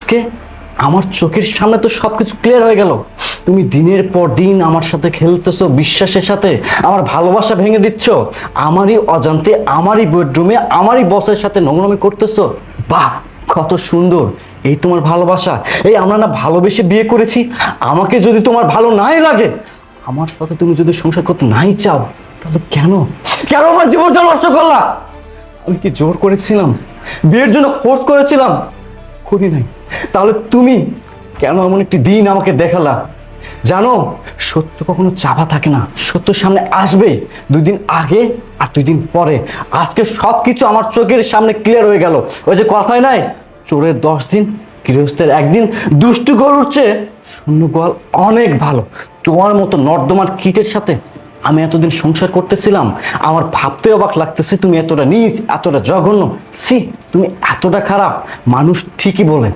আজকে আমার চোখের সামনে তো সবকিছু ক্লিয়ার হয়ে গেল। তুমি দিনের পর দিন আমার সাথে খেলতেছো, বিশ্বাসের সাথে আমার ভালোবাসা ভেঙে দিচ্ছ, আমারই অজান্তে আমারই বেডরুমে আমারই বসের সাথে নোংরামি করতেছো। বাহ, কত সুন্দর এই তোমার ভালোবাসা। এই আমরা না ভালোবেসে বিয়ে করেছি, আমাকে যদি তোমার ভালো নাই লাগে, আমার সাথে তুমি যদি সংসার করতে নাই চাও, তাহলে কেন কেন আমার জীবনটা নষ্ট করলা? আমি কি জোর করেছিলাম? বিয়ের জন্য ফোর্স করেছিলাম? করি নাই। তাহলে তুমি কেন এমন একটি দিন আমাকে দেখালা? জানো, সত্য কখনো চাপা থাকে না, সত্য সামনে আসবে 2 দিন আগে আর 2 দিন পরে। আজকে সবকিছু আমার চোখের সামনে ক্লিয়ার হয়ে গেল। ওই যে কথাই নাই, চোরের 10 দিন, গৃহস্থের 1 দিন। দুষ্টু গরুর চেয়ে শূন্য গোয়াল অনেক ভালো। তোমার মতো নর্দমার কীটের সাথে আমি এতদিন সংসার করতেছিলাম, আমার ভাবতে অবাক লাগতেছে তুমি এতটা নীচ, এতটা জঘন্য। সি, তুমি এতটা খারাপ। মানুষ ঠিকই বলে